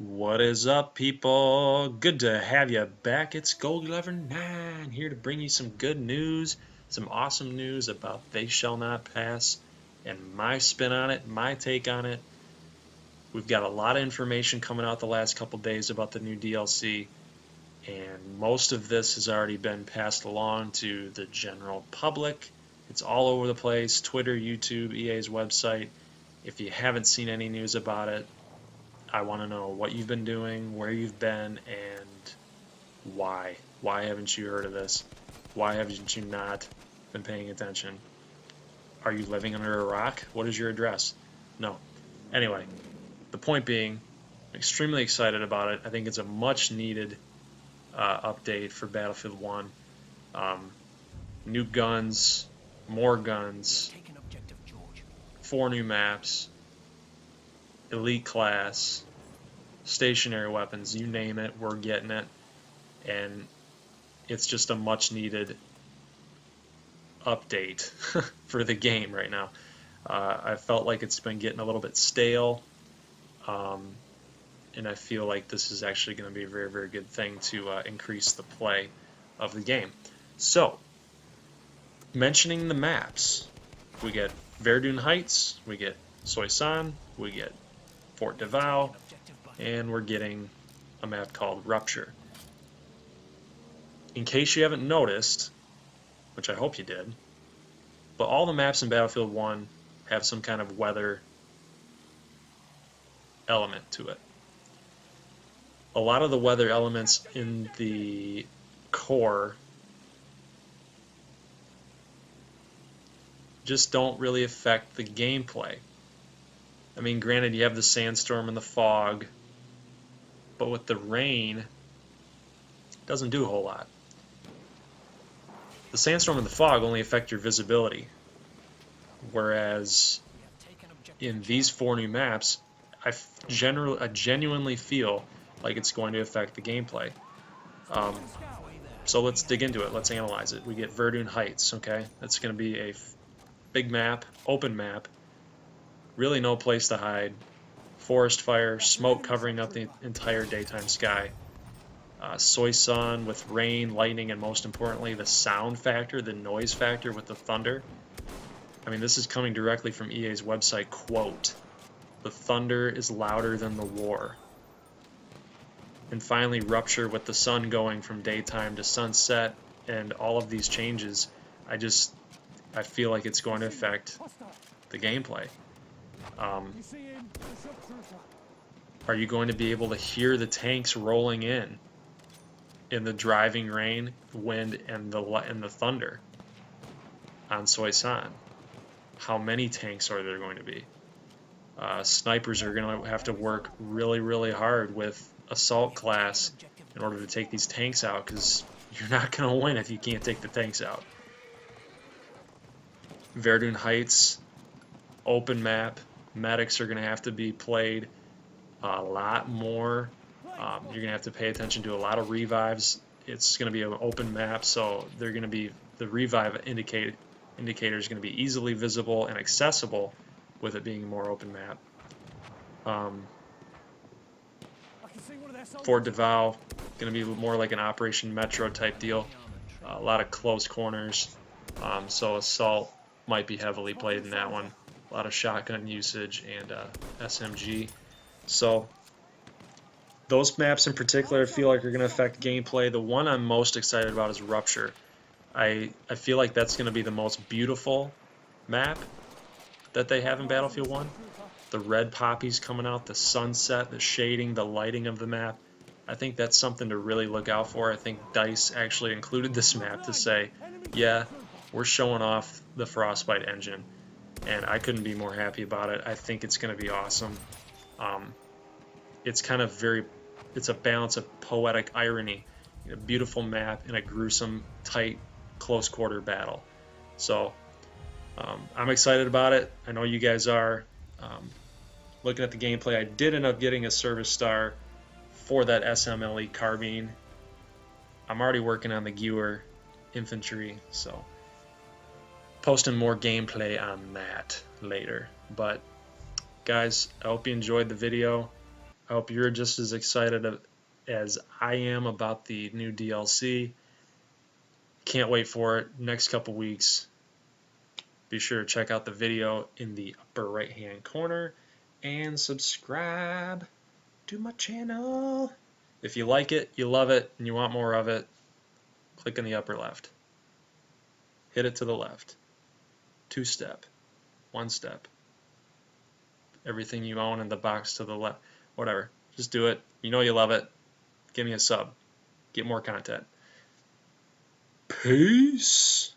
What is up, people? Good to have you back. It's Gold Glover 9 here to bring you some good news, some awesome news about They Shall Not Pass, and my spin on it, my take on it. We've got a lot of information coming out the last couple days about the new DLC, and most of this has already been passed along to the general public. It's all over the place, Twitter, YouTube, EA's website. If you haven't seen any news about it, I want to know what you've been doing, where you've been, and why. Why haven't you heard of this? Why haven't you not been paying attention? Are you living under a rock? What is your address? No. Anyway, the point being, I'm extremely excited about it. I think it's a much needed update for Battlefield 1. New guns, more guns, 4 new maps, elite class, stationary weapons, you name it, we're getting it. And it's just a much needed update for the game right now. I felt like it's been getting a little bit stale, and I feel like this is actually going to be a very, very good thing to increase the play of the game. So, mentioning the maps, we get Verdun Heights, we get Soissons, we get Fort Davao, and we're getting a map called Rupture. In case you haven't noticed, which I hope you did, but all the maps in Battlefield 1 have some kind of weather element to it. A lot of the weather elements in the core just don't really affect the gameplay. I mean, granted, you have the sandstorm and the fog, but with the rain, it doesn't do a whole lot. The sandstorm and the fog only affect your visibility, whereas in these 4 new maps, I genuinely feel like it's going to affect the gameplay. So let's dig into it. Let's analyze it. We get Verdun Heights, okay? That's going to be a big map, open map. Really no place to hide. Forest fire, smoke covering up the entire daytime sky. Soissons with rain, lightning, and most importantly, the sound factor, the noise factor with the thunder. I mean, this is coming directly from EA's website, quote, "The thunder is louder than the war." And finally, Rupture with the sun going from daytime to sunset, and all of these changes, I feel like it's going to affect the gameplay. Are you going to be able to hear the tanks rolling in the driving rain, wind, and the thunder on Soissons? How many tanks are there going to be? Snipers are going to have to work really, really hard with assault class in order to take these tanks out, because you're not going to win if you can't take the tanks out. Verdun Heights, open map. Medics are going to have to be played a lot more. You're going to have to pay attention to a lot of revives. It's going to be an open map, so they're going to be, the revive indicator is going to be easily visible and accessible with it being a more open map. Fort Davao, going to be more like an Operation Metro type deal. A lot of close corners, so assault might be heavily played in that one. A lot of shotgun usage and SMG. So those maps in particular I feel like are going to affect gameplay. The one I'm most excited about is Rupture. I feel like that's going to be the most beautiful map that they have in Battlefield 1. The red poppies coming out, the sunset, the shading, the lighting of the map. I think that's something to really look out for. I think DICE actually included this map to say, yeah, we're showing off the Frostbite engine. And I couldn't be more happy about it. I think it's going to be awesome. It's kind of it's a balance of poetic irony, a beautiful map and a gruesome, tight, close quarter battle. So I'm excited about it. I know you guys are. Looking at the gameplay, I did end up getting a service star for that SMLE carbine. I'm already working on the Gewehr infantry, so posting more gameplay on that later. But guys, I hope you enjoyed the video. I hope you're just as excited as I am about the new DLC. Can't wait for it. Next couple weeks. Be sure to check out the video in the upper right hand corner and subscribe to my channel. If you like it, you love it, and you want more of it, click in the upper left. Hit it to the left. 2-step. 1-step. Everything you own in the box to the left. Whatever. Just do it. You know you love it. Give me a sub. Get more content. Peace.